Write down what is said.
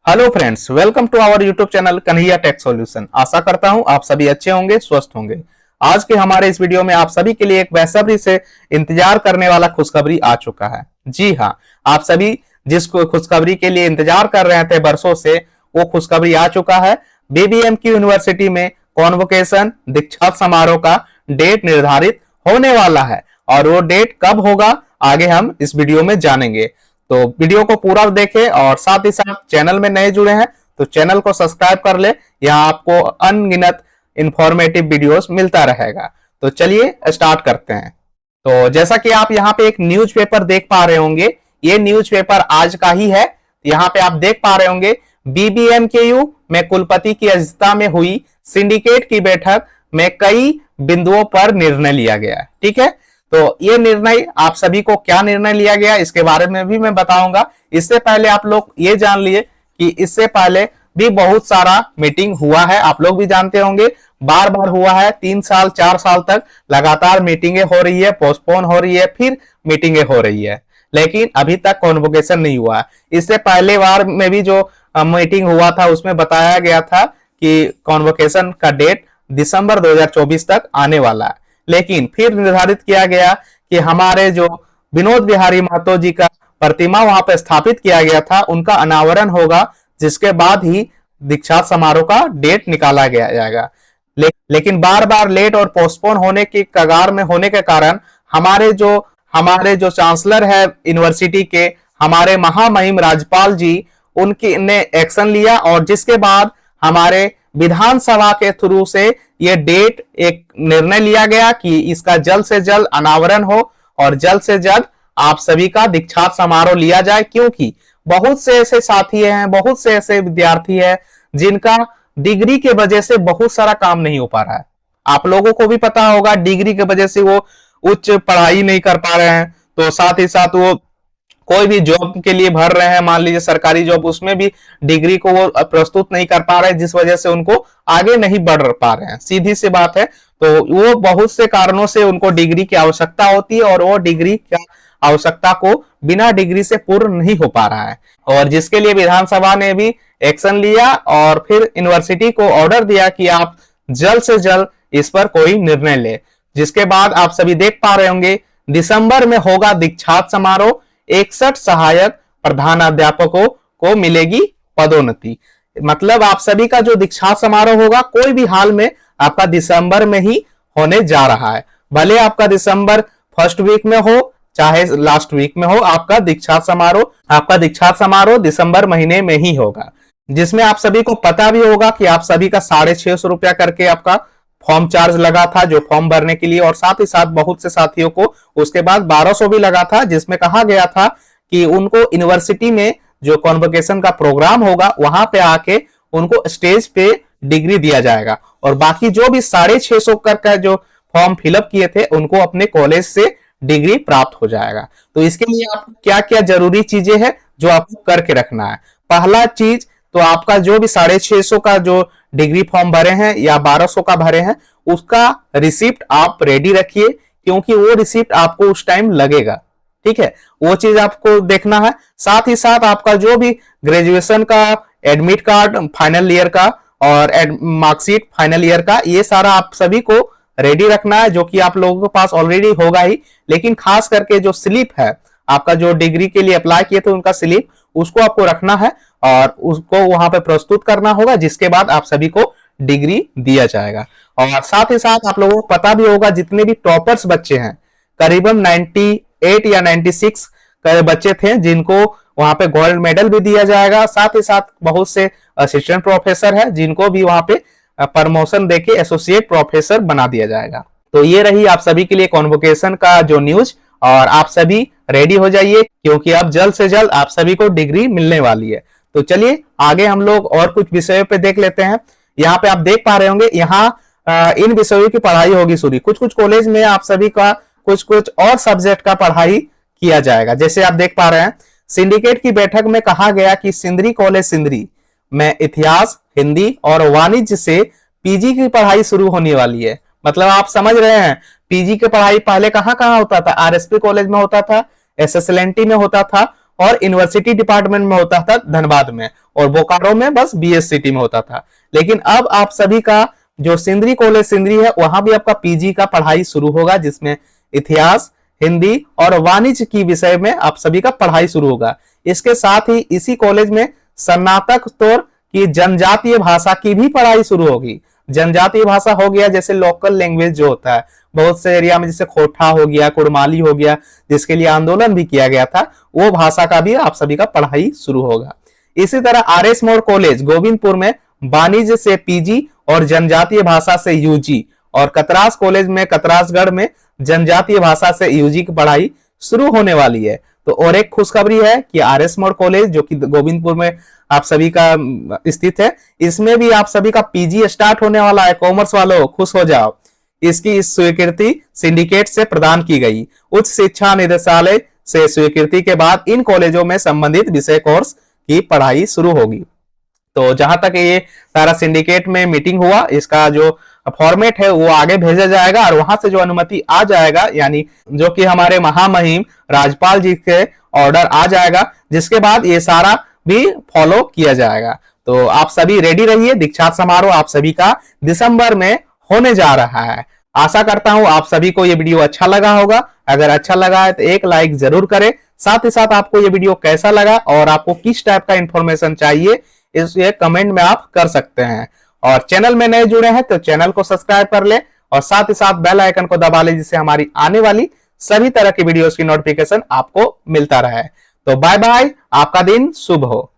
Hello friends, welcome to our YouTube channel Kanhaiya tech solution. आशा करता हूं आप सभी अच्छे होंगे, स्वस्थ होंगे। आज के हमारे इस वीडियो में आप सभी के लिए एक बेसब्री से इंतजार करने वाला खुशखबरी आ चुका है। जी हां, आप सभी जिस खुशखबरी के लिए इंतजार कर रहे थे बरसों से, वो खुशखबरी आ चुका है। बीबीएम की यूनिवर्सिटी में कॉन्वोकेशन दीक्षांत समारोह का डेट निर्धारित होने वाला है और वो डेट कब होगा आगे हम इस वीडियो में जानेंगे। तो वीडियो को पूरा देखें और साथ ही साथ चैनल में नए जुड़े हैं तो चैनल को सब्सक्राइब कर ले। यहाँ आपको अनगिनत इंफॉर्मेटिव वीडियोस मिलता रहेगा। तो चलिए स्टार्ट करते हैं। तो जैसा कि आप यहाँ पे एक न्यूज़पेपर देख पा रहे होंगे, ये न्यूज़पेपर आज का ही है। यहाँ पे आप देख पा रहे होंगे बीबीएमकेयू में कुलपति की अध्यक्षता में हुई सिंडिकेट की बैठक में कई बिंदुओं पर निर्णय लिया गया है। ठीक है, तो ये निर्णय आप सभी को क्या निर्णय लिया गया इसके बारे में भी मैं बताऊंगा। इससे पहले आप लोग ये जान लिए कि इससे पहले भी बहुत सारा मीटिंग हुआ है, आप लोग भी जानते होंगे, बार बार हुआ है। 3 साल 4 साल तक लगातार मीटिंगें हो रही है, पोस्टपोन हो रही है, फिर मीटिंगें हो रही है, लेकिन अभी तक कॉन्वोकेशन नहीं हुआ है। इससे पहले बार में भी जो मीटिंग हुआ था उसमें बताया गया था कि कॉन्वोकेशन का डेट दिसंबर 2024 तक आने वाला है, लेकिन फिर निर्धारित किया गया कि हमारे जो विनोद बिहारी महतो जी का प्रतिमा वहां पर स्थापित किया गया था, उनका अनावरण होगा, जिसके बाद ही दीक्षांत समारोह का डेट निकाला गया जाएगा। लेकिन बार बार लेट और पोस्टपोन होने की कगार में होने के कारण हमारे जो चांसलर है यूनिवर्सिटी के, हमारे महामहिम राज्यपाल जी, उनकी ने एक्शन लिया और जिसके बाद हमारे विधानसभा के थ्रू से ये डेट एक निर्णय लिया गया कि इसका जल्द से जल्द अनावरण हो और जल्द से जल्द आप सभी का दीक्षांत समारोह लिया जाए, क्योंकि बहुत से ऐसे साथी हैं, बहुत से ऐसे विद्यार्थी हैं जिनका डिग्री के वजह से बहुत सारा काम नहीं हो पा रहा है। आप लोगों को भी पता होगा, डिग्री के वजह से वो उच्च पढ़ाई नहीं कर पा रहे हैं, तो साथ ही साथ वो कोई भी जॉब के लिए भर रहे हैं, मान लीजिए सरकारी जॉब, उसमें भी डिग्री को वो प्रस्तुत नहीं कर पा रहे, जिस वजह से उनको आगे नहीं बढ़ पा रहे हैं। सीधी सी बात है। तो वो बहुत से कारणों से उनको डिग्री की आवश्यकता होती है और वो डिग्री की आवश्यकता को बिना डिग्री से पूर्ण नहीं हो पा रहा है, और जिसके लिए विधानसभा ने भी एक्शन लिया और फिर यूनिवर्सिटी को ऑर्डर दिया कि आप जल्द से जल्द इस पर कोई निर्णय ले। जिसके बाद आप सभी देख पा रहे होंगे दिसंबर में होगा दीक्षांत समारोह। 61 सहायक प्रधानाध्यापकों को मिलेगी पदोन्नति। मतलब आप सभी का जो दीक्षांत समारोह होगा कोई भी हाल में आपका दिसंबर में ही होने जा रहा है। भले आपका दिसंबर फर्स्ट वीक में हो चाहे लास्ट वीक में हो, आपका दीक्षांत समारोह दिसंबर महीने में ही होगा, जिसमें आप सभी को पता भी होगा कि आप सभी का 650 रुपया करके आपका फॉर्म चार्ज लगा था जो फॉर्म भरने के लिए, और साथ ही साथ बहुत से साथियों को उसके बाद 1200 भी लगा था, जिसमें कहा गया था कि उनको यूनिवर्सिटी में जो कॉन्वोकेशन का प्रोग्राम होगा वहां पे आके उनको स्टेज पे डिग्री दिया जाएगा, और बाकी जो भी 650 करके जो फॉर्म फिलअप किए थे उनको अपने कॉलेज से डिग्री प्राप्त हो जाएगा। तो इसके लिए आप क्या क्या जरूरी चीजें हैं जो आपको करके रखना है। पहला चीज तो आपका जो भी 650 का जो डिग्री फॉर्म भरे हैं या 1200 का भरे हैं, उसका रिसिप्ट आप रेडी रखिए, क्योंकि वो रिसिप्ट आपको उस टाइम लगेगा। ठीक है, वो चीज आपको देखना है। साथ ही साथ आपका जो भी ग्रेजुएशन का एडमिट कार्ड फाइनल ईयर का और मार्कशीट फाइनल ईयर का, ये सारा आप सभी को रेडी रखना है, जो कि आप लोगों के पास ऑलरेडी होगा ही। लेकिन खास करके जो स्लिप है आपका, जो डिग्री के लिए अप्लाई किए थे उनका स्लिप, उसको आपको रखना है और उसको वहां पे प्रस्तुत करना होगा, जिसके बाद आप सभी को डिग्री दिया जाएगा। और साथ ही साथ आप लोगों को पता भी होगा, जितने भी टॉपर्स बच्चे हैं, करीबन 98 या 96 बच्चे थे जिनको वहां पे गोल्ड मेडल भी दिया जाएगा। साथ ही साथ बहुत से असिस्टेंट प्रोफेसर है जिनको भी वहां पे प्रमोशन देके एसोसिएट प्रोफेसर बना दिया जाएगा। तो ये रही आप सभी के लिए कॉन्वोकेशन का जो न्यूज, और आप सभी रेडी हो जाइए, क्योंकि अब जल्द से जल्द आप सभी को डिग्री मिलने वाली है। तो चलिए आगे हम लोग और कुछ विषयों पे देख लेते हैं। यहाँ पे आप देख पा रहे होंगे, यहाँ इन विषयों की पढ़ाई होगी शुरू। कुछ कुछ कॉलेज में आप सभी का कुछ कुछ और सब्जेक्ट का पढ़ाई किया जाएगा। जैसे आप देख पा रहे हैं, सिंडिकेट की बैठक में कहा गया कि सिंदरी कॉलेज सिंदरी में इतिहास, हिंदी और वाणिज्य से पीजी की पढ़ाई शुरू होने वाली है। मतलब आप समझ रहे हैं, पीजी की पढ़ाई पहले कहाँ कहाँ होता था, आरएसपी कॉलेज में होता था, एसएसएलएनटी में होता था, और यूनिवर्सिटी डिपार्टमेंट में होता था धनबाद में, और बोकारो में बस बीएससीटी में होता था। लेकिन अब आप सभी का जो सिंदरी कॉलेज सिंदरी है, वहां भी आपका पीजी का पढ़ाई शुरू होगा, जिसमें इतिहास, हिंदी और वाणिज्य की विषय में आप सभी का पढ़ाई शुरू होगा। इसके साथ ही इसी कॉलेज में स्नातक स्तर की जनजातीय भाषा की भी पढ़ाई शुरू होगी। जनजातीय भाषा हो गया जैसे लोकल लैंग्वेज जो होता है, बहुत से एरिया में जैसे खोटा हो गया, कुड़माली हो गया, जिसके लिए आंदोलन भी किया गया था, वो भाषा का भी आप सभी का पढ़ाई शुरू होगा। इसी तरह आरएस मोड़ कॉलेज गोविंदपुर में वाणिज्य से पीजी और जनजातीय भाषा से यूजी, और कतरास कॉलेज में कतरासगढ़ में जनजातीय भाषा से यूजी की पढ़ाई शुरू होने वाली है। तो और एक खुशखबरी है कि आरएस मोड़ कॉलेज जो कि गोविंदपुर में आप सभी का स्थित है, इसमें भी आप सभी का पीजी स्टार्ट होने वाला है। कॉमर्स वालों खुश हो जाओ, इसकी इस स्वीकृति सिंडिकेट से प्रदान की गई। उच्च शिक्षा निदेशालय से स्वीकृति के बाद इन कॉलेजों में संबंधित विषय कोर्स की पढ़ाई शुरू होगी। तो जहां तक ये सारा सिंडिकेट में मीटिंग हुआ, इसका जो फॉर्मेट है वो आगे भेजा जाएगा, और वहां से जो अनुमति आ जाएगा, यानी जो कि हमारे महामहिम राज्यपाल जी के ऑर्डर आ जाएगा, जिसके बाद ये सारा भी फॉलो किया जाएगा। तो आप सभी रेडी रहिए, दीक्षांत समारोह आप सभी का दिसंबर में होने जा रहा है। आशा करता हूं आप सभी को ये वीडियो अच्छा लगा होगा। अगर अच्छा लगा है तो एक लाइक जरूर करें। साथ ही साथ आपको ये वीडियो कैसा लगा और आपको किस टाइप का इंफॉर्मेशन चाहिए, इसे कमेंट में आप कर सकते हैं। और चैनल में नए जुड़े हैं तो चैनल को सब्सक्राइब कर ले, और साथ ही साथ बेल आइकन को दबा ले, जिससे हमारी आने वाली सभी तरह की वीडियोस की नोटिफिकेशन आपको मिलता रहे। तो बाय बाय, आपका दिन शुभ हो।